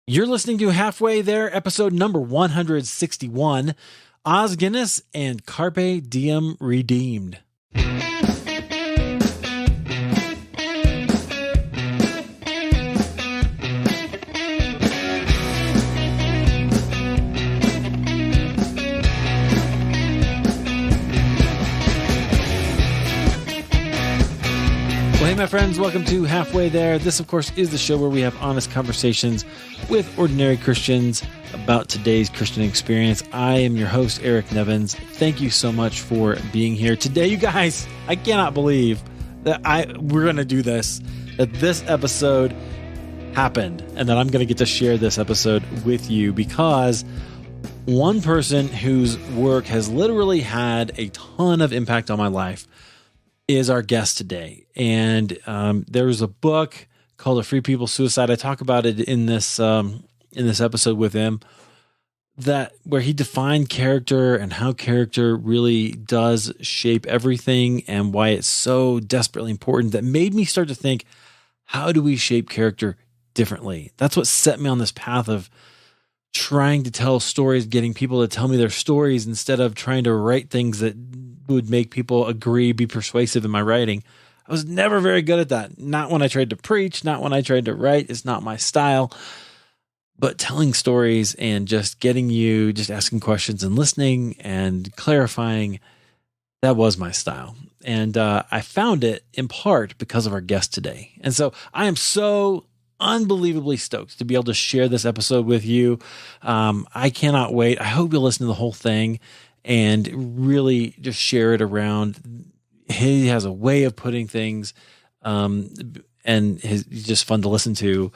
You're listening to Halfway There, episode number 161, Oz Guinness and Carpe Diem Redeemed. Well, hey, my friends, welcome to Halfway There. This, of course, is the show where we have honest conversations with ordinary Christians about today's Christian experience. I am your host, Eric Nevins. Thank you so much for being here today. You guys, I cannot believe that we're going to do this, that this episode happened, and that I'm going to get to share this episode with you, because one person whose work has literally had a ton of impact on my life is our guest today. And there was a book called A Free People's Suicide. I talk about it in this episode with him, where he defined character and how character really does shape everything, and why it's so desperately important. That made me start to think, how do we shape character differently? That's what set me on this path of trying to tell stories, getting people to tell me their stories instead of trying to write things that would make people agree, be persuasive in my writing. I was never very good at that. Not when I tried to preach, not when I tried to write. It's not my style. But telling stories and just getting you, just asking questions and listening and clarifying, that was my style. And I found it in part because of our guest today. And so I am so unbelievably stoked to be able to share this episode with you. I cannot wait. I hope you'll listen to the whole thing and really just share it around. He has a way of putting things, and he's just fun to listen to.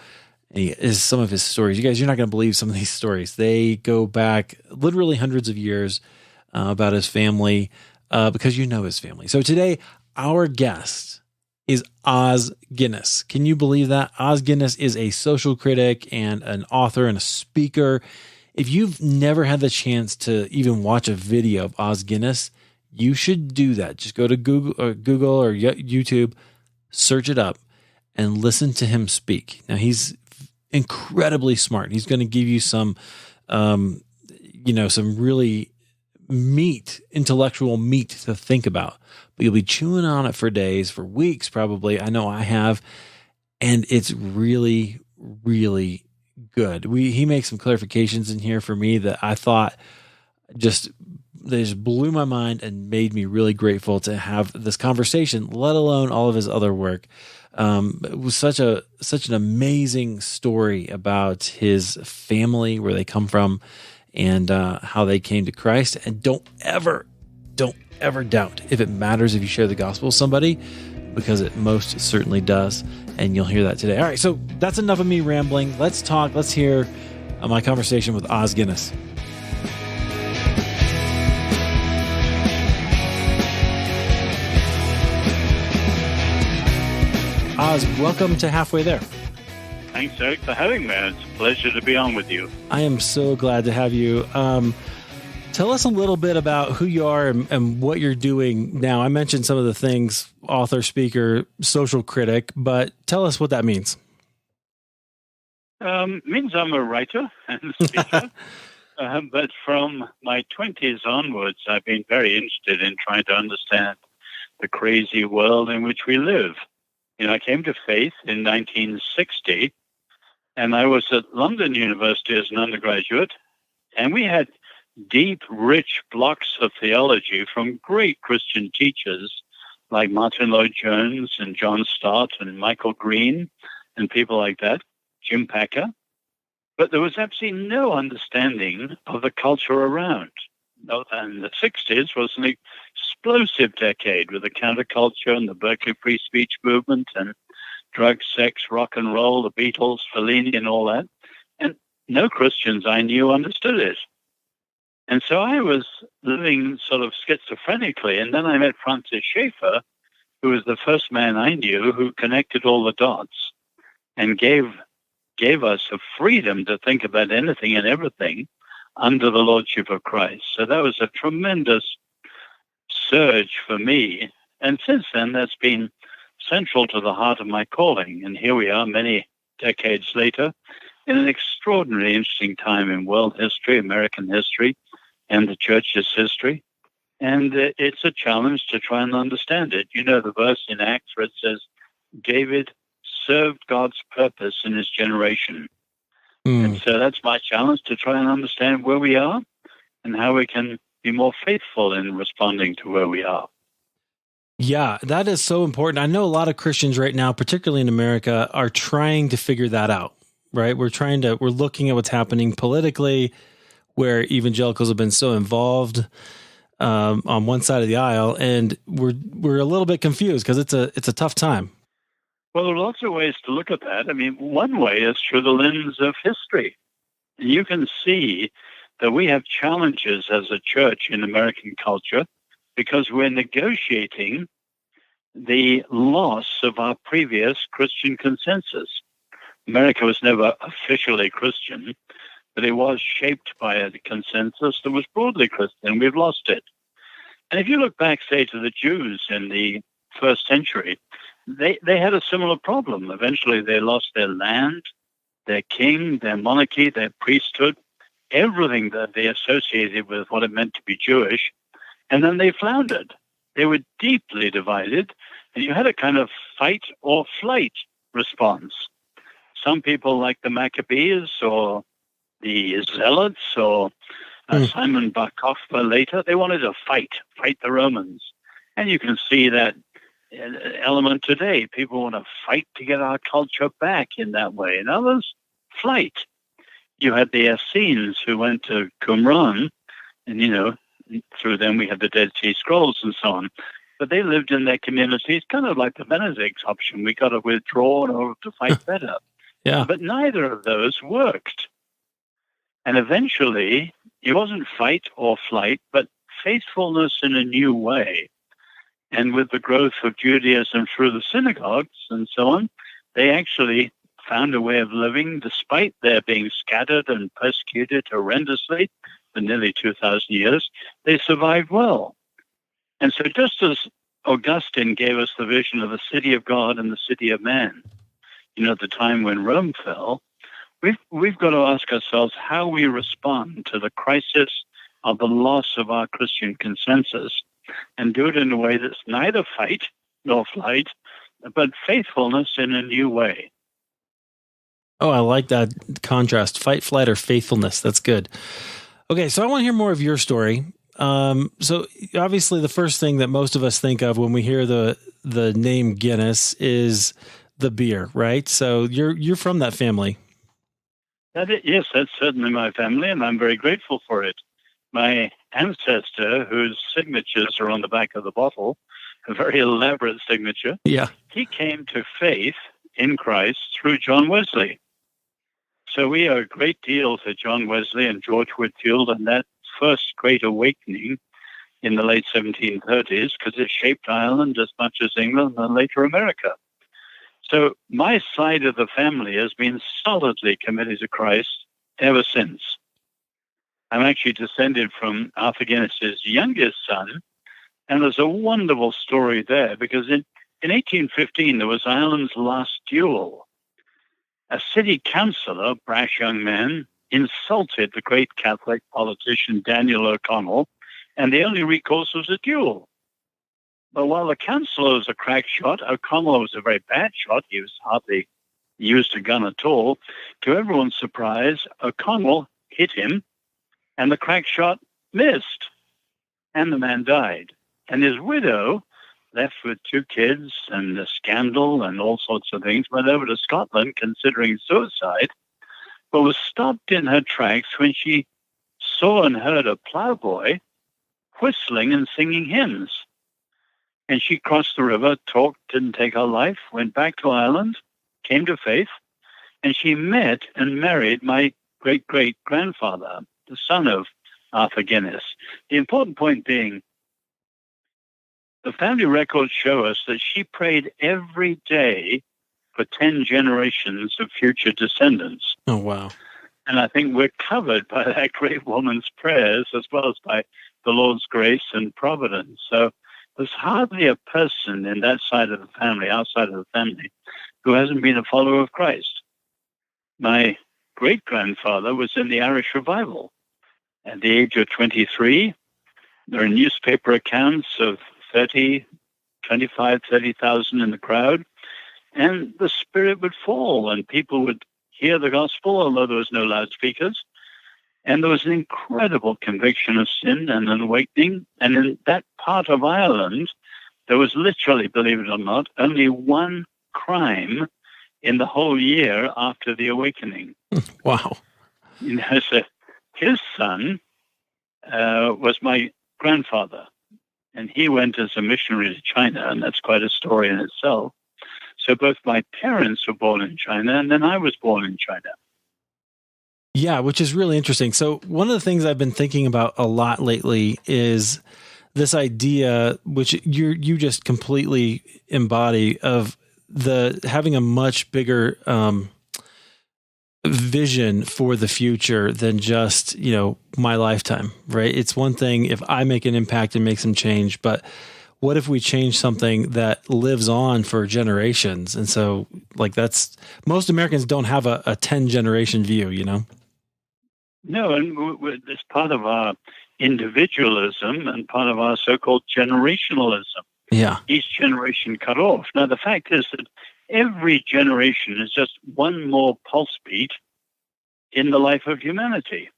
And some of his stories, you guys, you're not going to believe some of these stories. They go back literally hundreds of years about his family, because you know his family. So today, our guest is Oz Guinness. Can you believe that? Oz Guinness is a social critic and an author and a speaker. If you've never had the chance to even watch a video of Oz Guinness, you should do that. Just go to Google or YouTube, search it up, and listen to him speak. Now, he's incredibly smart. He's going to give you some really intellectual meat to think about. But you'll be chewing on it for days, for weeks probably. I know I have. And it's really, really good. He makes some clarifications in here for me that I thought they just blew my mind and made me really grateful to have this conversation, let alone all of his other work. It was such an amazing story about his family, where they come from, and how they came to Christ. And don't ever doubt if it matters if you share the gospel with somebody, because it most certainly does. And you'll hear that today. All right, so that's enough of me rambling. Let's talk. Let's hear my conversation with Oz Guinness. Oz, welcome to Halfway There. Thanks, Eric, for having me. It's a pleasure to be on with you. I am so glad to have you. Tell us a little bit about who you are and what you're doing now. I mentioned some of the things, author, speaker, social critic, but tell us what that means. Means I'm a writer and a speaker. But from my 20s onwards, I've been very interested in trying to understand the crazy world in which we live. I came to faith in 1960, and I was at London University as an undergraduate, and we had deep, rich blocks of theology from great Christian teachers like Martin Lloyd-Jones and John Stott and Michael Green and people like that, Jim Packer. But there was absolutely no understanding of the culture around. And the 60s was an explosive decade with the counterculture and the Berkeley free speech movement and drugs, sex, rock and roll, the Beatles, Fellini and all that. And no Christians I knew understood it. And so I was living sort of schizophrenically. And then I met Francis Schaeffer, who was the first man I knew who connected all the dots and gave us a freedom to think about anything and everything under the lordship of Christ. So that was a tremendous surge for me. And since then, that's been central to the heart of my calling. And here we are many decades later, in an extraordinarily interesting time in world history, American history, and the church's history. And it's a challenge to try and understand it. You know the verse in Acts where it says, David served God's purpose in his generation. And so that's my challenge, to try and understand where we are and how we can be more faithful in responding to where we are. Yeah, that is so important. I know a lot of Christians right now, particularly in America, are trying to figure that out, right? We're looking at what's happening politically, where evangelicals have been so involved on one side of the aisle, and we're a little bit confused because it's a tough time. Well, there are lots of ways to look at that. I mean, one way is through the lens of history. And you can see that we have challenges as a church in American culture because we're negotiating the loss of our previous Christian consensus. America was never officially Christian, but it was shaped by a consensus that was broadly Christian. We've lost it. And if you look back, say, to the Jews in the first century, they had a similar problem. Eventually, they lost their land, their king, their monarchy, their priesthood, everything that they associated with what it meant to be Jewish. And then they floundered. They were deeply divided, and you had a kind of fight or flight response. Some people, like the Maccabees or the Zealots or Simon Bar Kokhba later, they wanted to fight the Romans. And you can see that element today. People want to fight to get our culture back in that way. And others, flight. You had the Essenes who went to Qumran, and, through them we had the Dead Sea Scrolls and so on. But they lived in their communities, kind of like the Benedict's option. We got to withdraw in order to fight better. Yeah. But neither of those worked. And eventually, it wasn't fight or flight, but faithfulness in a new way. And with the growth of Judaism through the synagogues and so on, they actually found a way of living despite their being scattered and persecuted horrendously for nearly 2,000 years. They survived well. And so just as Augustine gave us the vision of the city of God and the city of man, at the time when Rome fell, we've got to ask ourselves how we respond to the crisis of the loss of our Christian consensus, and do it in a way that's neither fight nor flight, but faithfulness in a new way. Oh, I like that contrast. Fight, flight, or faithfulness. That's good. Okay, so I want to hear more of your story. So obviously the first thing that most of us think of when we hear the name Guinness is the beer, right? So you're from that family. Yes, that's certainly my family, and I'm very grateful for it. My ancestor, whose signatures are on the back of the bottle, a very elaborate signature, he came to faith in Christ through John Wesley. So we owe a great deal to John Wesley and George Whitefield and that first great awakening in the late 1730s, because it shaped Ireland as much as England and later America. So my side of the family has been solidly committed to Christ ever since. I'm actually descended from Arthur Guinness's youngest son, and there's a wonderful story there, because in 1815, there was Ireland's last duel. A city councillor, brash young man, insulted the great Catholic politician Daniel O'Connell, and the only recourse was a duel. But while the councillor was a crack shot, O'Connell was a very bad shot. He was hardly used a gun at all. To everyone's surprise, O'Connell hit him, and the crack shot missed, and the man died. And his widow, left with 2 kids and a scandal and all sorts of things, went over to Scotland considering suicide, but was stopped in her tracks when she saw and heard a ploughboy whistling and singing hymns. And she crossed the river, talked, didn't take her life, went back to Ireland, came to faith, and she met and married my great-great-grandfather, the son of Arthur Guinness. The important point being, the family records show us that she prayed every day for 10 generations of future descendants. Oh, wow. And I think we're covered by that great woman's prayers as well as by the Lord's grace and providence. So there's hardly a person in that side of the family, outside of the family, who hasn't been a follower of Christ. My great-grandfather was in the Irish revival. At the age of 23, there are newspaper accounts of 30,000 in the crowd, and the Spirit would fall, and people would hear the gospel, although there was no loudspeakers. And there was an incredible conviction of sin and an awakening. And in that part of Ireland, there was literally, believe it or not, only one crime in the whole year after the awakening. Wow. So his son was my grandfather, and he went as a missionary to China, and that's quite a story in itself. So both my parents were born in China, and then I was born in China. Yeah, which is really interesting. So one of the things I've been thinking about a lot lately is this idea, which you just completely embody, of having a much bigger vision for the future than just, my lifetime, right? It's one thing if I make an impact and make some change, but what if we change something that lives on for generations? And so most Americans don't have a 10 generation view, No, and it's part of our individualism and part of our so-called generationalism. Yeah. Each generation cut off. Now, the fact is that every generation is just one more pulsebeat in the life of humanity.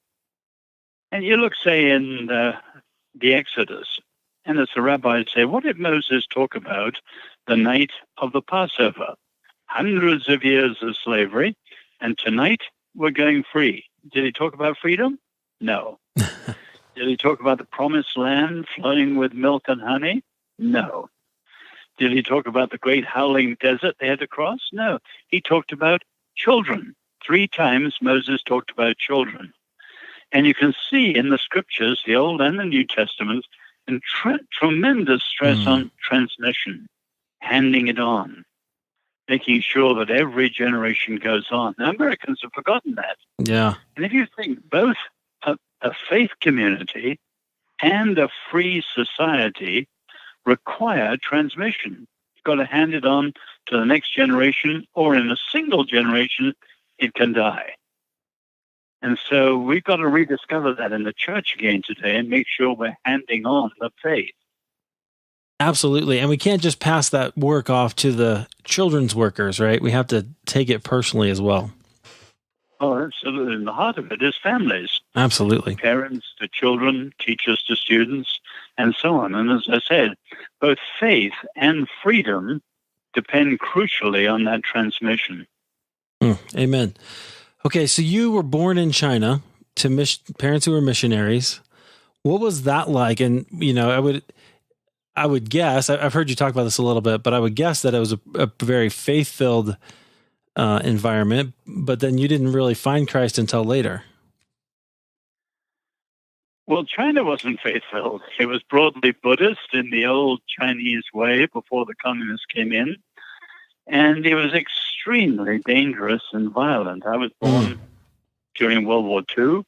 And you look, say, in the Exodus, and as the rabbis say, what did Moses talk about the night of the Passover? Hundreds of years of slavery, and tonight we're going free. Did he talk about freedom? No. Did he talk about the promised land flowing with milk and honey? No. Did he talk about the great howling desert they had to cross? No. He talked about children. 3 times Moses talked about children. And you can see in the scriptures, the Old and the New Testaments, and tremendous stress on transmission, handing it on, making sure that every generation goes on. Now, Americans have forgotten that. Yeah. And if you think both a faith community and a free society require transmission, you've got to hand it on to the next generation, or in a single generation, it can die. And so we've got to rediscover that in the church again today and make sure we're handing on the faith. Absolutely. And we can't just pass that work off to the children's workers, right? We have to take it personally as well. Oh, absolutely. And the heart of it is families. Absolutely. Parents to children, teachers to students, and so on. And as I said, both faith and freedom depend crucially on that transmission. Amen. Okay, so you were born in China to parents who were missionaries. What was that like? And, I would guess, I've heard you talk about this a little bit, but I would guess that it was a very faith-filled environment, but then you didn't really find Christ until later. Well, China wasn't faith-filled. It was broadly Buddhist in the old Chinese way before the communists came in. And it was extremely dangerous and violent. I was born during World War II.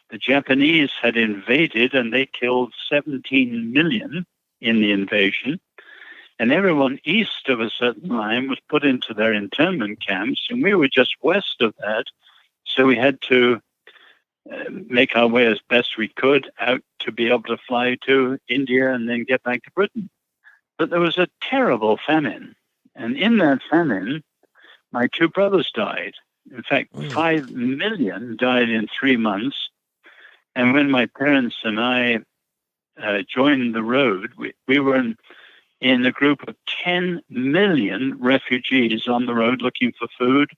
The Japanese had invaded, and they killed 17 million in the invasion. And everyone east of a certain line was put into their internment camps, and we were just west of that. So we had to make our way as best we could out to be able to fly to India and then get back to Britain. But there was a terrible famine. And in that famine, my 2 brothers died. In fact, 5 million died in 3 months. And when my parents and I joined the road, we were in a group of 10 million refugees on the road looking for food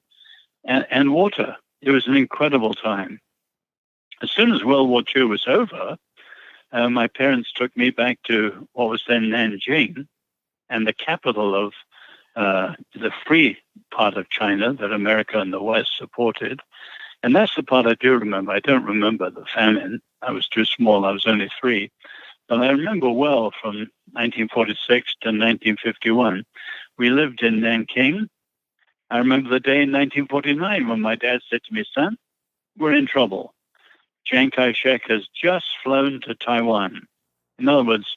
and water. It was an incredible time. As soon as World War II was over, my parents took me back to what was then Nanjing, and the capital of the free part of China that America and the West supported. And that's the part I do remember. I don't remember the famine. I was too small. I was only 3. But I remember well from 1946 to 1951, we lived in Nanking. I remember the day in 1949 when my dad said to me, son, we're in trouble. Chiang Kai-shek has just flown to Taiwan. In other words,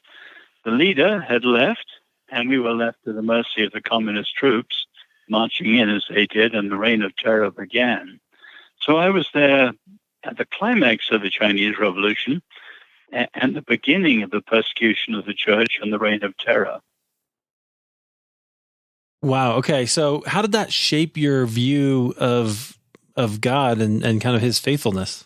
the leader had left, and we were left to the mercy of the communist troops marching in as they did, and the reign of terror began. So I was there at the climax of the Chinese Revolution and the beginning of the persecution of the church and the reign of terror. Wow. Okay. So how did that shape your view of God and kind of his faithfulness?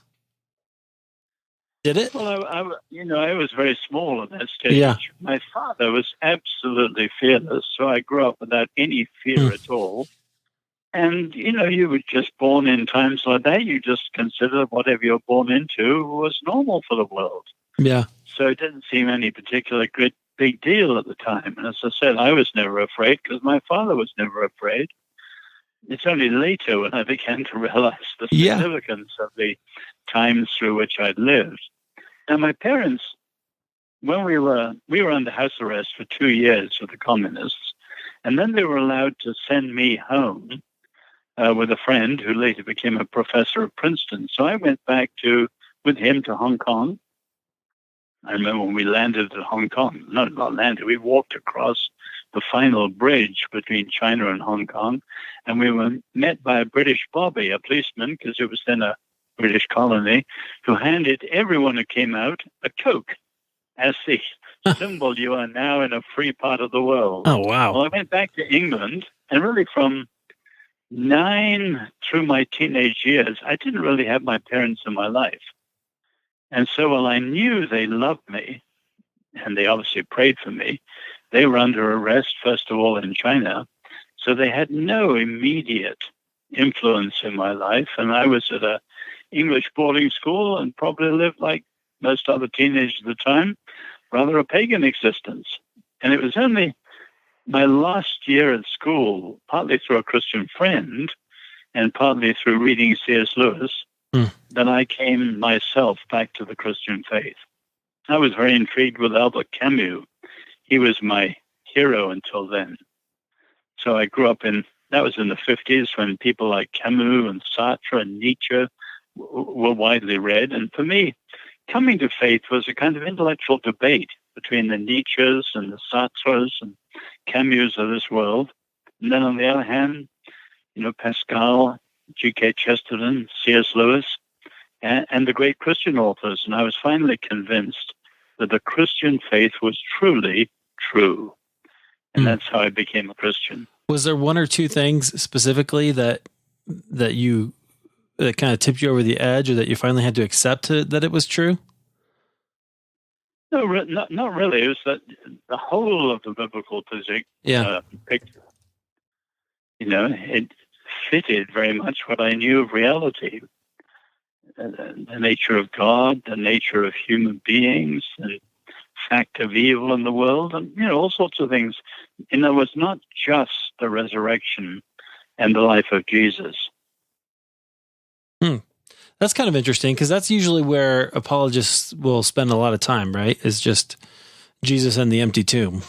Did it? Well, I was very small at that stage. Yeah. My father was absolutely fearless, so I grew up without any fear at all. And, you were just born in times like that. You just consider whatever you're born into was normal for the world. Yeah. So it didn't seem any particular big deal at the time. And as I said, I was never afraid because my father was never afraid. It's only later when I began to realize the significance of the times through which I'd lived. Now, my parents, when we were under house arrest for 2 years with the communists, and then they were allowed to send me home with a friend who later became a professor at Princeton. So I went back with him to Hong Kong. I remember when we landed at Hong Kong. No, not landed. We walked across the final bridge between China and Hong Kong, and we were met by a British bobby, a policeman, because it was then a British colony, who handed everyone who came out a Coke as the symbol you are now in a free part of the world. Oh, wow. Well, I went back to England, and really from 9 through my teenage years, I didn't really have my parents in my life. And so while I knew they loved me, and they obviously prayed for me, they were under arrest, first of all, in China. So they had no immediate influence in my life. And I was at an English boarding school and probably lived like most other teenagers at the time, rather a pagan existence. And it was only my last year at school, partly through a Christian friend and partly through reading C.S. Lewis, that I came myself back to the Christian faith. I was very intrigued with Albert Camus. He was my hero until then. So I grew up that was in the 50s when people like Camus and Sartre and Nietzsche were widely read. And for me, coming to faith was a kind of intellectual debate between the Nietzsches and the Sartres and Camus of this world. And then on the other hand, Pascal, G.K. Chesterton, C.S. Lewis, and the great Christian authors. And I was finally convinced that the Christian faith was truly true. And that's how I became a Christian. Was there one or two things specifically that kind of tipped you over the edge, or that you finally had to accept that it was true? No, not really. It was that the whole of the biblical picture. It fitted very much what I knew of reality. The nature of God, the nature of human beings, the fact of evil in the world, and all sorts of things. And it was not just the resurrection and the life of Jesus. That's kind of interesting, because that's usually where apologists will spend a lot of time, right? Is just Jesus and the empty tomb.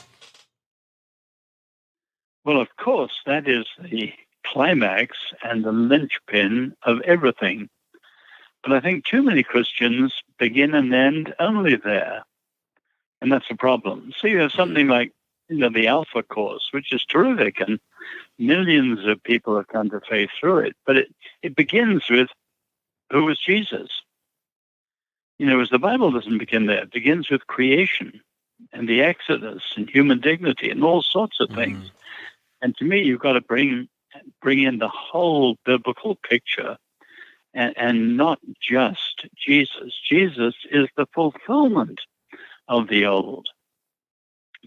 Well, of course, that is the climax and the linchpin of everything. But I think too many Christians begin and end only there. And that's a problem. So you have something like, the Alpha Course, which is terrific, and millions of people have come to faith through it. But it begins with, who was Jesus? As the Bible doesn't begin there. It begins with creation and the Exodus and human dignity and all sorts of things. And to me, you've got to bring in the whole biblical picture and not just Jesus. Jesus is the fulfillment of the old.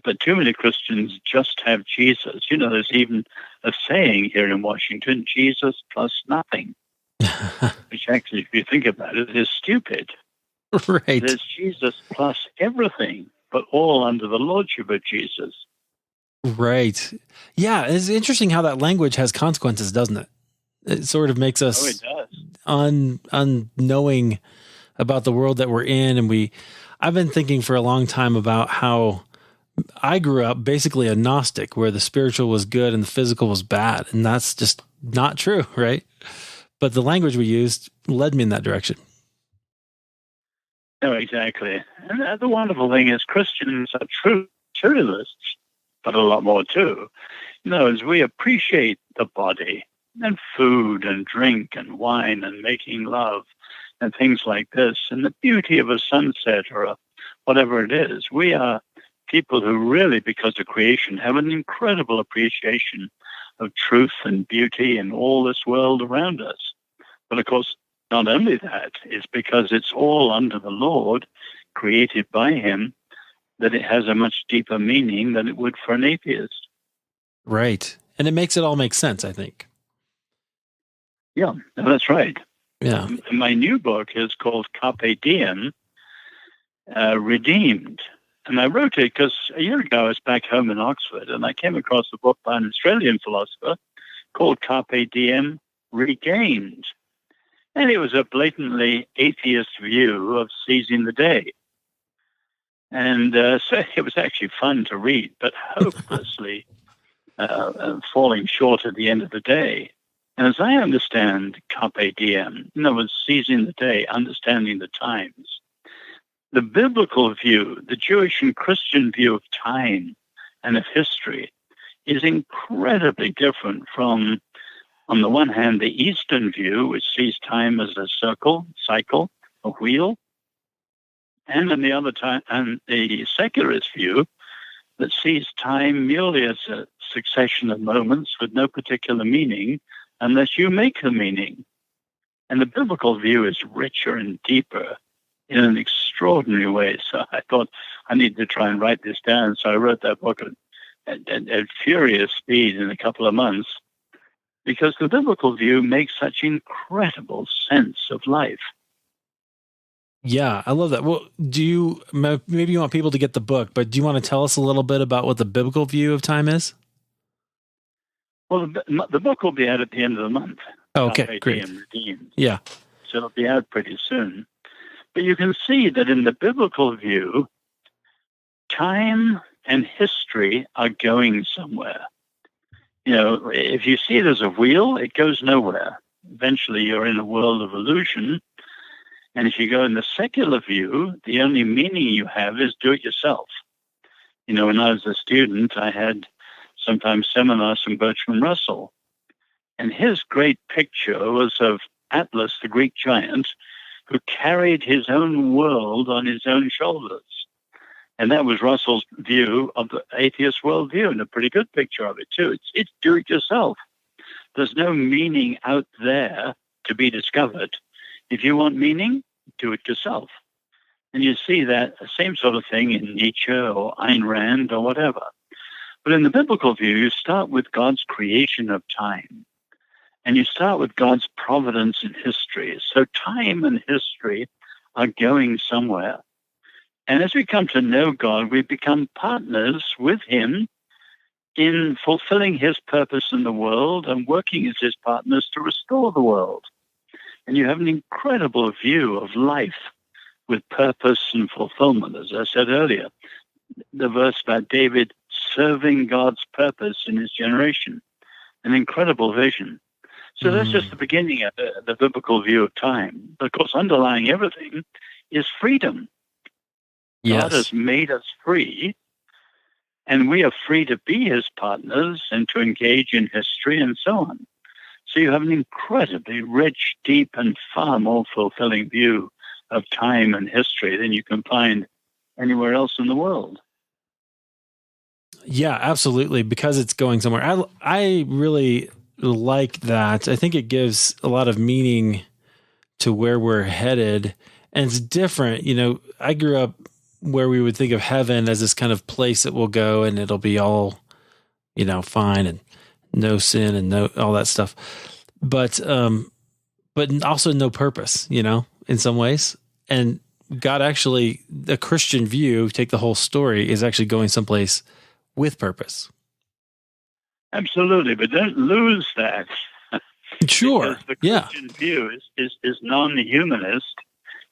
But too many Christians just have Jesus. There's even a saying here in Washington, Jesus plus nothing, which actually, if you think about it, is stupid. Right. There's Jesus plus everything, but all under the lordship of Jesus. Right. Yeah, it's interesting how that language has consequences, doesn't it? It sort of makes us unknowing about the world that we're in. And I've been thinking for a long time about how I grew up basically a Gnostic, where the spiritual was good and the physical was bad. And that's just not true, right? But the language we used led me in that direction. No, exactly. And the wonderful thing is Christians are true materialists, but a lot more too. As we appreciate the body, and food and drink and wine and making love and things like this, and the beauty of a sunset or whatever it is. We are people who really, because of creation, have an incredible appreciation of truth and beauty in all this world around us. But of course, not only that, it's because it's all under the Lord, created by him, that it has a much deeper meaning than it would for an atheist. Right. And it makes it all make sense, I think. Yeah, that's right. Yeah. My new book is called Carpe Diem Redeemed. And I wrote it because a year ago I was back home in Oxford and I came across a book by an Australian philosopher called Carpe Diem Regained. And it was a blatantly atheist view of seizing the day. And so it was actually fun to read, but hopelessly falling short at the end of the day. And as I understand Carpe Diem, in other words, seizing the day, understanding the times, the biblical view, the Jewish and Christian view of time and of history is incredibly different from, on the one hand, the Eastern view, which sees time as a cycle, a wheel, and on the other time, and the secularist view that sees time merely as a succession of moments with no particular meaning unless you make the meaning. And the biblical view is richer and deeper in an extraordinary way. So I thought I needed to try and write this down. So I wrote that book at furious speed in a couple of months, because the biblical view makes such incredible sense of life. Yeah, I love that. Well, maybe you want people to get the book, but do you want to tell us a little bit about what the biblical view of time is? Well, the book will be out at the end of the month. Oh, okay, great. Redeemed. Yeah. So it'll be out pretty soon. But you can see that in the biblical view, time and history are going somewhere. You know, if you see it as a wheel, it goes nowhere. Eventually, you're in a world of illusion. And if you go in the secular view, the only meaning you have is do it yourself. You know, when I was a student, I had sometimes seminars from Bertrand Russell. And his great picture was of Atlas, the Greek giant, who carried his own world on his own shoulders. And that was Russell's view of the atheist worldview, and a pretty good picture of it, too. It's do it yourself. There's no meaning out there to be discovered. If you want meaning, do it yourself. And you see that same sort of thing in Nietzsche or Ayn Rand or whatever. But in the biblical view, you start with God's creation of time. And you start with God's providence in history. So time and history are going somewhere. And as we come to know God, we become partners with him in fulfilling his purpose in the world and working as his partners to restore the world. And you have an incredible view of life with purpose and fulfillment. As I said earlier, the verse about David serving God's purpose in his generation, an incredible vision. So that's just the beginning of the biblical view of time. But of course, underlying everything is freedom. Yes. God has made us free, and we are free to be his partners and to engage in history and so on. So you have an incredibly rich, deep, and far more fulfilling view of time and history than you can find anywhere else in the world. Yeah, absolutely, because it's going somewhere. I really like that. I think it gives a lot of meaning to where we're headed, and it's different. You know, I grew up where we would think of heaven as this kind of place that we'll go and it'll be all, you know, fine and no sin and no all that stuff, but also no purpose, you know, in some ways. And God actually, the Christian view, take the whole story, is actually going someplace with purpose. Absolutely, but don't lose that. Sure. Because the Christian view is non-humanist.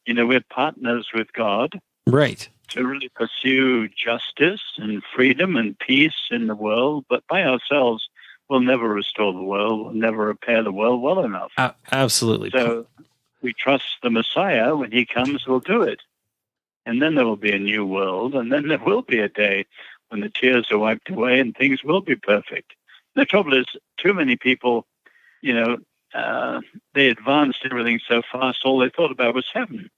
You know, we're partners with God. Right. To really pursue justice and freedom and peace in the world, but by ourselves, we'll never restore the world, we'll never repair the world well enough. Absolutely. So we trust the Messiah. When he comes, we'll do it. And then there will be a new world, and then there will be a day when the tears are wiped away and things will be perfect. The trouble is, too many people you know, they advanced everything so fast, all they thought about was heaven.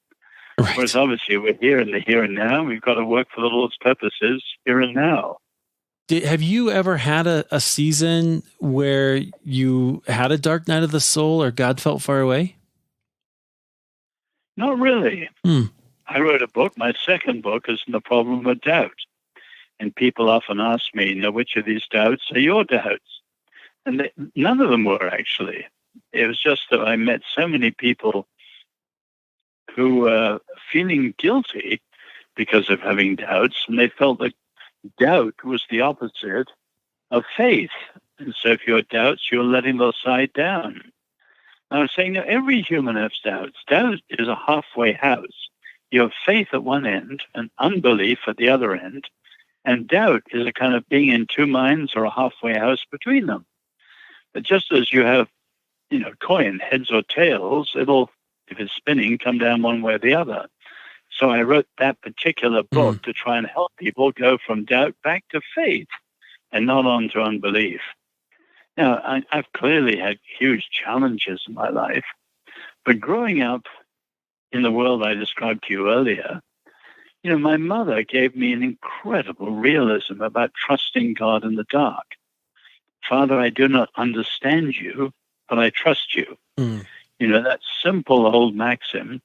Right. Whereas obviously we're here in the here and now. We've got to work for the Lord's purposes here and now. Have you ever had a season where you had a dark night of the soul or God felt far away? Not really. I wrote a book. My second book is on the problem of doubt. And people often ask me, which of these doubts are your doubts? And none of them were, actually. It was just that I met so many people who were feeling guilty because of having doubts, and they felt that doubt was the opposite of faith. And so if you have doubts, you're letting the side down. I was saying that every human has doubts. Doubt is a halfway house. You have faith at one end and unbelief at the other end. And doubt is a kind of being in two minds or a halfway house between them. But just as you have, coin, heads or tails, it'll, if it's spinning, come down one way or the other. So I wrote that particular book to try and help people go from doubt back to faith and not on to unbelief. Now, I've clearly had huge challenges in my life, but growing up in the world I described to you earlier, my mother gave me an incredible realism about trusting God in the dark. Father, I do not understand you, but I trust you. That simple old maxim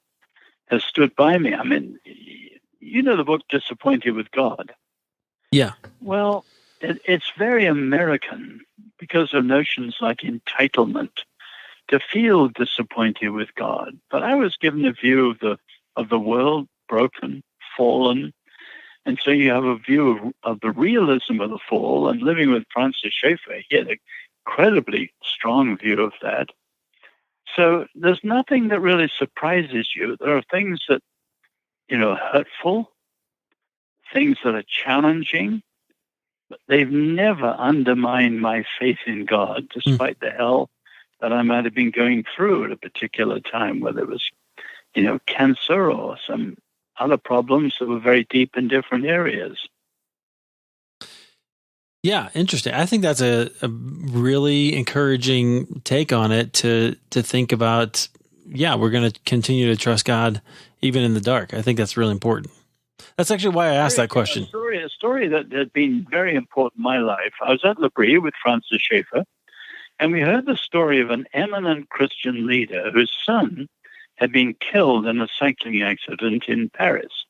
has stood by me. I mean, the book Disappointed with God. Yeah. Well, it's very American because of notions like entitlement to feel disappointed with God. But I was given a view of the world, broken, fallen. And so you have a view of the realism of the fall, and living with Francis Schaeffer, he had an incredibly strong view of that. So there's nothing that really surprises you. There are things that, hurtful, things that are challenging, but they've never undermined my faith in God, despite the hell that I might have been going through at a particular time, whether it was, cancer or some other problems that were very deep in different areas. Yeah, interesting. I think that's a really encouraging take on it to think about, we're going to continue to trust God even in the dark. I think that's really important. That's actually why I asked that question. A story that had been very important in my life. I was at L'Abri with Francis Schaeffer, and we heard the story of an eminent Christian leader whose son had been killed in a cycling accident in Paris.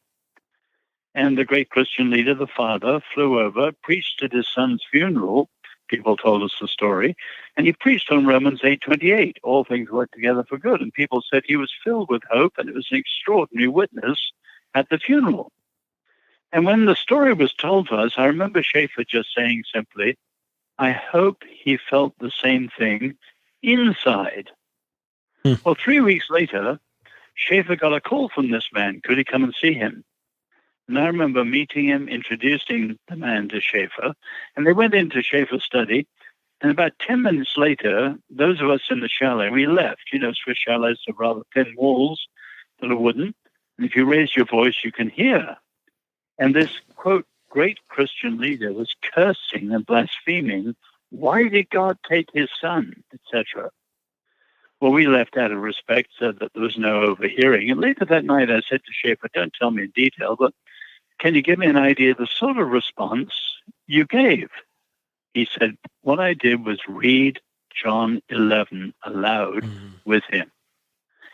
And the great Christian leader, the father, flew over, preached at his son's funeral. People told us the story. And he preached on Romans 8:28, all things work together for good. And people said he was filled with hope, and it was an extraordinary witness at the funeral. And when the story was told to us, I remember Schaeffer just saying simply, I hope he felt the same thing inside. Well, 3 weeks later, Schaeffer got a call from this man. Could he come and see him? And I remember meeting him, introducing the man to Schaeffer, and they went into Schaeffer's study. And about 10 minutes later, those of us in the chalet, we left. Swiss chalets have rather thin walls that are wooden. And if you raise your voice, you can hear. And this, quote, great Christian leader was cursing and blaspheming. Why did God take his son, etc.? Well, we left out of respect, said that there was no overhearing. And later that night, I said to Schaeffer, don't tell me in detail, but can you give me an idea of the sort of response you gave? He said, what I did was read John 11 aloud with him.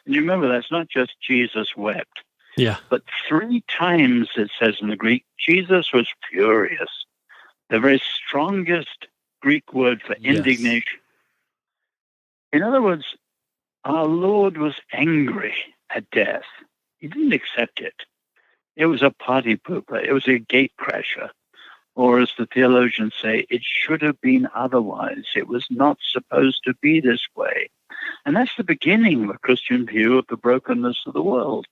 And you remember, that's not just Jesus wept. Yeah. But 3 times, it says in the Greek, Jesus was furious. The very strongest Greek word for indignation. In other words, our Lord was angry at death. He didn't accept it. It was a party pooper. It was a gate crasher. Or as the theologians say, it should have been otherwise. It was not supposed to be this way. And that's the beginning of a Christian view of the brokenness of the world.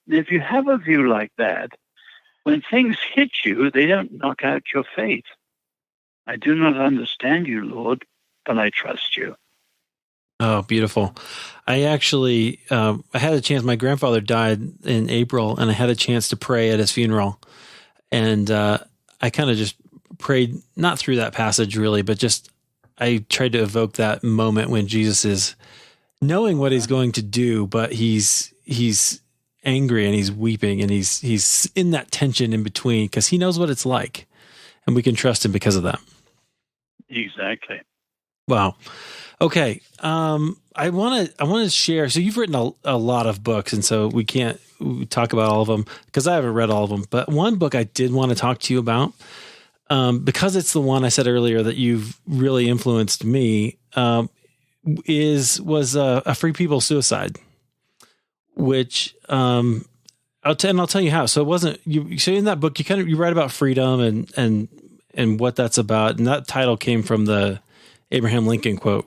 And if you have a view like that, when things hit you, they don't knock out your faith. I do not understand you, Lord, but I trust you. Oh, beautiful. I actually, I had a chance, my grandfather died in April, and I had a chance to pray at his funeral. And I kind of just prayed, not through that passage really, but just, I tried to evoke that moment when Jesus is knowing what he's going to do, but he's angry and he's weeping and he's in that tension in between because he knows what it's like, and we can trust him because of that. Exactly. Wow. Okay. I want to share. So you've written a lot of books, and so we can't talk about all of them because I haven't read all of them. But one book I did want to talk to you about, because it's the one I said earlier that you've really influenced me, was A Free People's Suicide, which I'll tell you how. So it wasn't you. So in that book, you write about freedom and what that's about, and that title came from the Abraham Lincoln quote.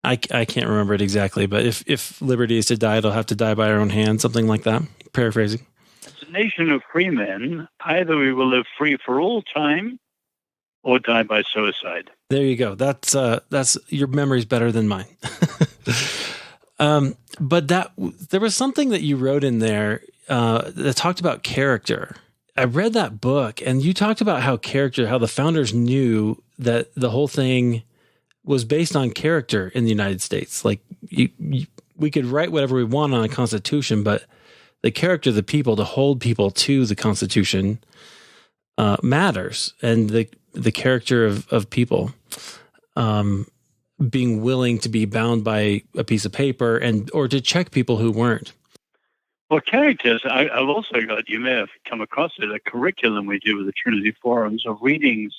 I can't remember it exactly, but if liberty is to die, it'll have to die by our own hand, something like that. Paraphrasing. As a nation of free men, either we will live free for all time or die by suicide. There you go. That's your memory's better than mine. But there was something that you wrote in there that talked about character. I read that book, and you talked about how the founders knew that the whole thing was based on character in the United States. Like we could write whatever we want on a constitution, but the character of the people, to hold people to the Constitution, matters, and the character of people being willing to be bound by a piece of paper or to check people who weren't. Well, characters, I've also got, you may have come across it, a curriculum we do with the Trinity Forums of readings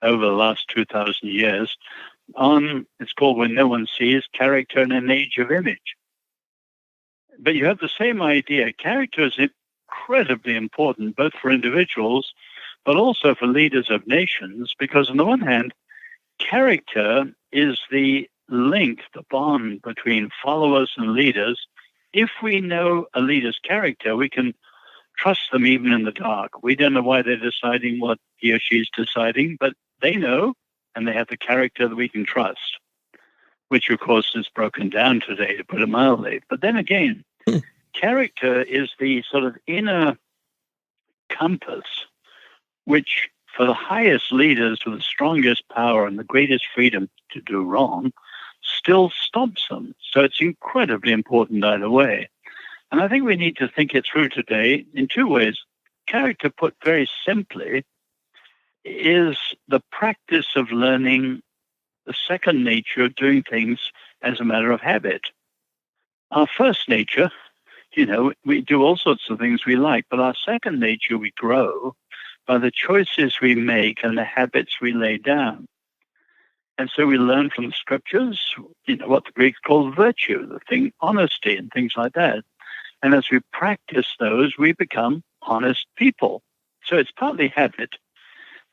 over the last 2,000 years on, it's called When No One Sees, Character in an Age of Image. But you have the same idea. Character is incredibly important, both for individuals, but also for leaders of nations, because on the one hand, character is the link, the bond between followers and leaders. If we know a leader's character, we can trust them even in the dark. We don't know why they're deciding what he or she is deciding, but they know, and they have the character that we can trust, which, of course, is broken down today, to put it mildly. But then again, character is the sort of inner compass, which for the highest leaders with the strongest power and the greatest freedom to do wrong, still stops them. So it's incredibly important either way. And I think we need to think it through today in two ways. Character, put very simply, is the practice of learning the second nature of doing things as a matter of habit. Our first nature, we do all sorts of things we like, but our second nature we grow by the choices we make and the habits we lay down. And so we learn from the scriptures, what the Greeks call virtue, the thing, honesty and things like that. And as we practice those, we become honest people. So it's partly habit.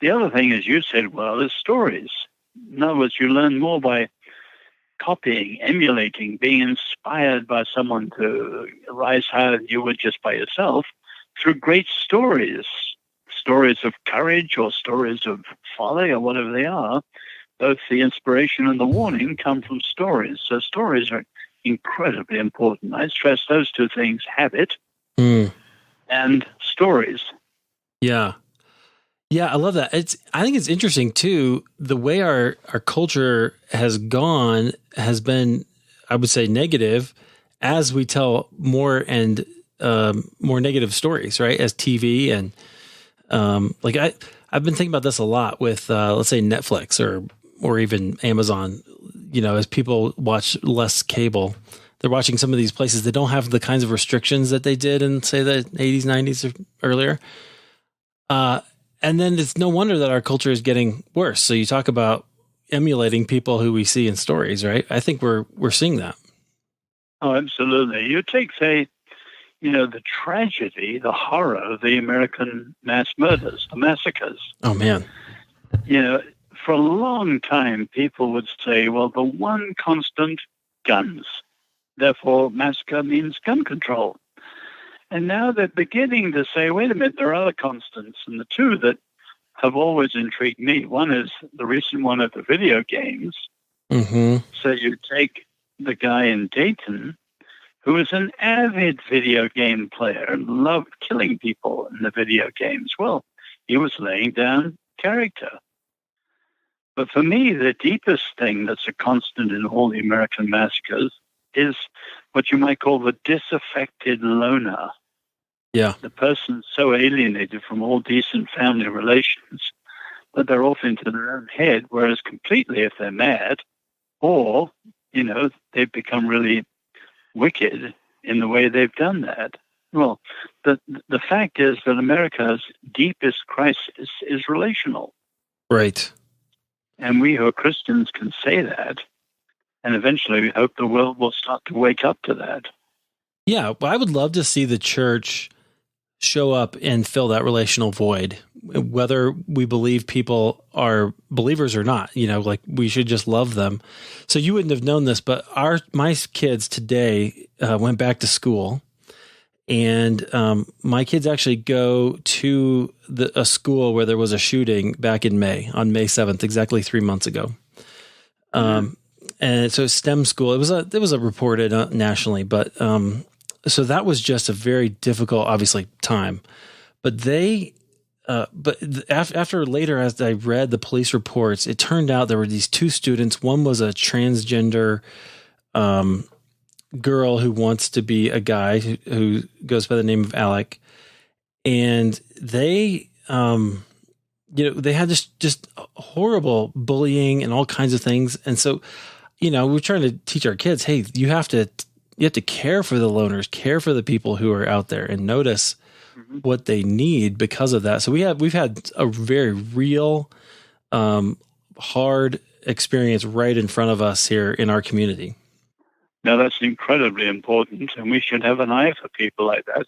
The other thing, as you said, is stories. In other words, you learn more by copying, emulating, being inspired by someone to rise higher than you would just by yourself through great stories of courage or stories of folly or whatever they are. Both the inspiration and the warning come from stories. So stories are incredibly important. I stress those two things, habit and stories. Yeah. Yeah, I love that. I think it's interesting too, the way our culture has gone has been, I would say, negative as we tell more and more negative stories, right? As TV and I've been thinking about this a lot with let's say Netflix or even Amazon. As people watch less cable, they're watching some of these places that don't have the kinds of restrictions that they did in, say, the 80s, 90s or earlier. And then it's no wonder that our culture is getting worse. So you talk about emulating people who we see in stories, right? I think we're seeing that. Oh, absolutely. You take, say, the tragedy, the horror of the American mass murders, the massacres. Oh, man. For a long time, people would say, well, the one constant, guns. Therefore, massacre means gun control. And now they're beginning to say, wait a minute, there are other constants. And the two that have always intrigued me, one is the recent one of the video games. Mm-hmm. So you take the guy in Dayton who was an avid video game player and loved killing people in the video games. Well, he was laying down character. But for me, the deepest thing that's a constant in all the American massacres is what you might call the disaffected loner. Yeah. The person so alienated from all decent family relations that they're off into their own head, whereas completely if they're mad, or, they've become really wicked in the way they've done that. Well, the fact is that America's deepest crisis is relational. Right. And we who are Christians can say that. And eventually we hope the world will start to wake up to that. Yeah, well, I would love to see the church show up and fill that relational void, whether we believe people are believers or not. Like we should just love them. So you wouldn't have known this, but my kids today went back to school, and my kids actually go to a school where there was a shooting back in May, on May 7th, exactly 3 months ago. And so STEM school, it was a reported nationally, but so that was just a very difficult, obviously, time. But after later, as I read the police reports, it turned out there were these two students. One was a transgender girl who wants to be a guy who goes by the name of Alec, and they they had just horrible bullying and all kinds of things. And so, we're trying to teach our kids, hey, you have to care for the loners, care for the people who are out there, and notice what they need because of that. So we've had a very real, hard experience right in front of us here in our community. Now, that's incredibly important, and we should have an eye for people like that.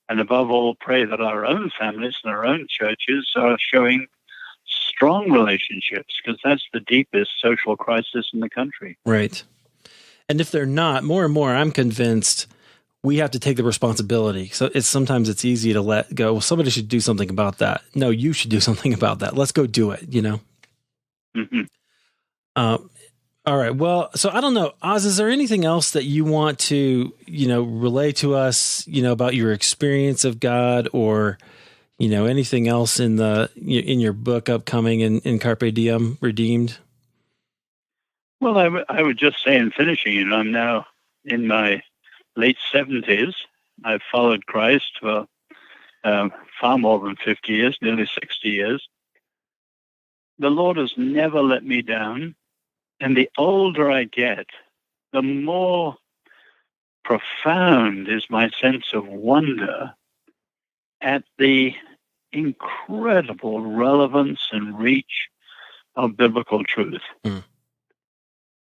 And above all, pray that our own families and our own churches are showing strong relationships, because that's the deepest social crisis in the country. Right. And if they're not, more and more, I'm convinced we have to take the responsibility. So sometimes it's easy to let go. Well, somebody should do something about that. No, you should do something about that. Let's go do it, Mm-hmm. All right. Well, so I don't know, Oz, is there anything else that you want to, relay to us, about your experience of God, or, anything else in your book upcoming in Carpe Diem Redeemed? Well, I would just say in finishing, I'm now in my late 70s. I've followed Christ for far more than 50 years, nearly 60 years. The Lord has never let me down. And the older I get, the more profound is my sense of wonder at the incredible relevance and reach of biblical truth. Mm.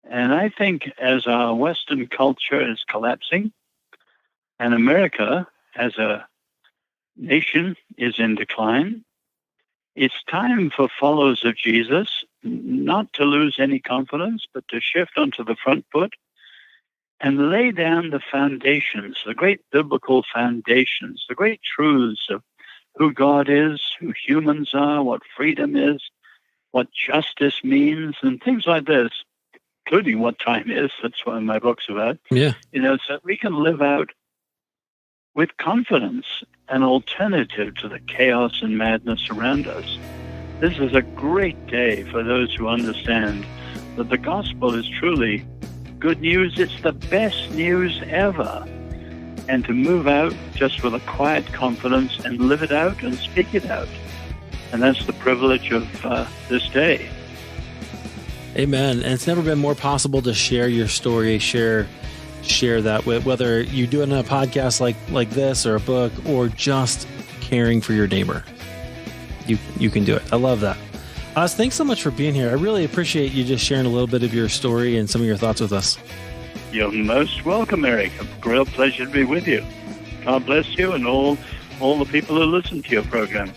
And I think as our Western culture is collapsing, and America as a nation is in decline, it's time for followers of Jesus not to lose any confidence, but to shift onto the front foot and lay down the foundations, the great biblical foundations, the great truths of who God is, who humans are, what freedom is, what justice means, and things like this, including what time is. That's what my book's about. Yeah. So that we can live out with confidence an alternative to the chaos and madness around us. This is a great day for those who understand that the gospel is truly good news. It's the best news ever. And to move out just with a quiet confidence and live it out and speak it out. And that's the privilege of this day. Amen. And it's never been more possible to share your story, share that with, whether you do it in a podcast like this, or a book, or just caring for your neighbor. You can do it. I love that. Oz, thanks so much for being here. I really appreciate you just sharing a little bit of your story and some of your thoughts with us. You're most welcome, Eric. A real pleasure to be with you. God bless you and all the people who listen to your program.